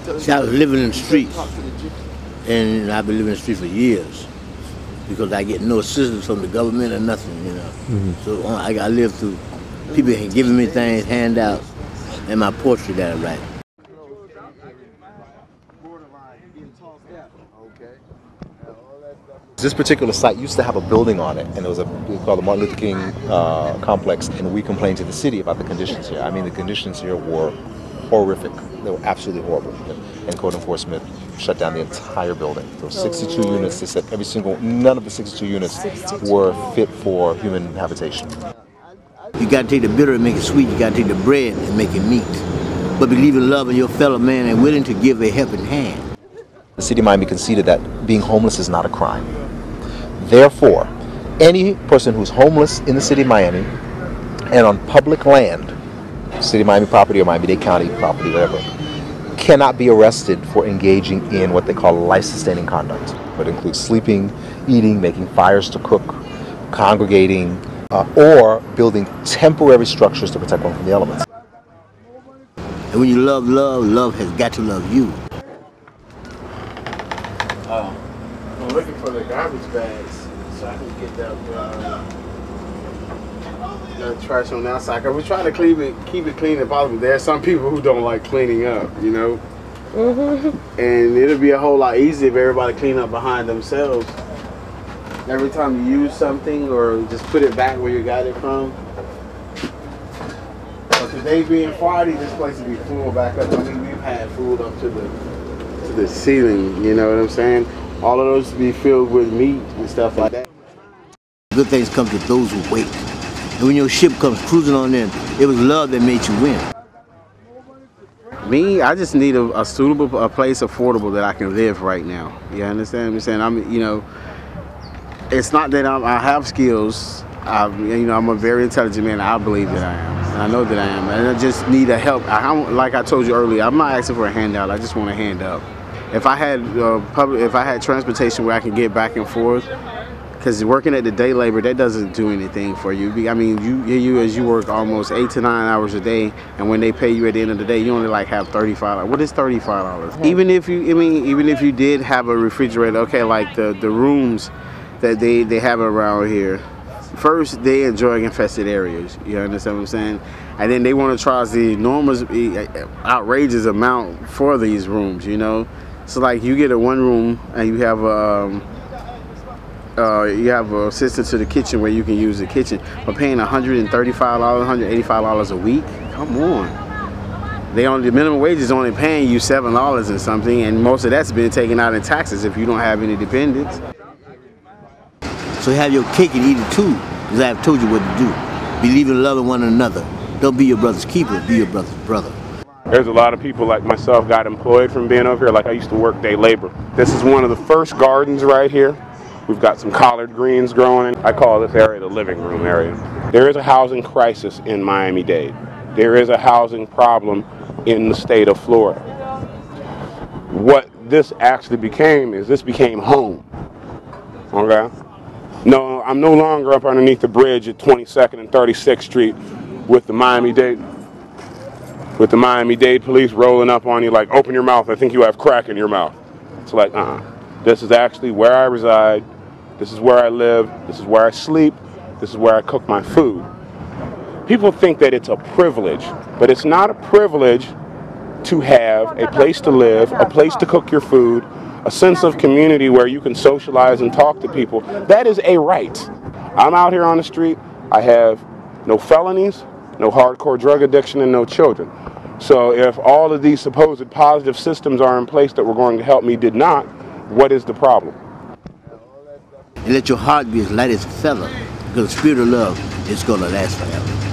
See, I was living in the streets, and I've been living in the streets for years because I get no assistance from the government or nothing, you know. So I live through people giving me things, handouts, and my poetry that I write. This particular site used to have a building on it, and it was called the Martin Luther King complex, and we complained to the city about the conditions here. I mean, the conditions here were horrific. They were absolutely horrible. And code enforcement shut down the entire building. There were 62 units. They said none of the 62 units were fit for human habitation. You got to take the bitter and make it sweet. You got to take the bread and make it meat. But believe in love in your fellow man and willing to give a helping hand. The city of Miami conceded that being homeless is not a crime. Therefore, any person who's homeless in the city of Miami and on public land, city of Miami property or Miami-Dade County property, whatever, cannot be arrested for engaging in what they call life-sustaining conduct. It includes sleeping, eating, making fires to cook, congregating, or building temporary structures to protect one from the elements. And when you love love, love has got to love you. I'm looking for the garbage bags so I can get the trash on the outside. Cause we try to keep it clean as possible. There are some people who don't like cleaning up, you know. And it'll be a whole lot easier if everybody clean up behind themselves. Every time you use something, or just put it back where you got it from. But today being Friday, this place will be full back up. I mean, we've had food up to the ceiling. You know what I'm saying? All of those to be filled with meat and stuff like that. Good things come to those who wait. And when your ship comes cruising on in, it was love that made you win. Me, I just need a suitable place, affordable, that I can live right now. You understand what I'm saying? You know, it's not that I have skills. You know, I'm a very intelligent man. I believe that I am, and I know that I am. And I just need a help. Like I told you earlier, I'm not asking for a handout. I just want a hand up. If I had transportation where I can get back and forth, because working at the day labor, that doesn't do anything for you. I mean, you work almost 8 to 9 hours a day, and when they pay you at the end of the day, you only like have $35. What is $35? Even if you did have a refrigerator, okay, like the rooms that they have around here. First, they enjoy infested areas. You understand what I'm saying? And then they want to charge the enormous, outrageous amount for these rooms. You know. So like you get a one room and you have a assistant to the kitchen where you can use the kitchen, but paying $135, $185 a week? Come on. The minimum wage is only paying you $7 and something, and most of that's been taken out in taxes if you don't have any dependents. So have your cake and eat it too, because I have told you what to do. Believe in loving one another. Don't be your brother's keeper, be your brother's brother. There's a lot of people like myself got employed from being over here. Like I used to work day labor. This is one of the first gardens right here. We've got some collard greens growing. I call this area the living room area. There is a housing crisis in Miami-Dade. There is a housing problem in the state of Florida. What this actually became is this became home. Okay? No, I'm no longer up underneath the bridge at 22nd and 36th Street with the Miami-Dade police rolling up on you like, open your mouth, I think you have crack in your mouth. It's like, This is actually where I reside. This is where I live. This is where I sleep. This is where I cook my food. People think that it's a privilege, but it's not a privilege to have a place to live, a place to cook your food, a sense of community where you can socialize and talk to people. That is a right. I'm out here on the street. I have no felonies, no hardcore drug addiction, and no children. So if all of these supposed positive systems are in place that were going to help me did not, what is the problem? And let your heart be as light as a feather, because the spirit of love is going to last forever.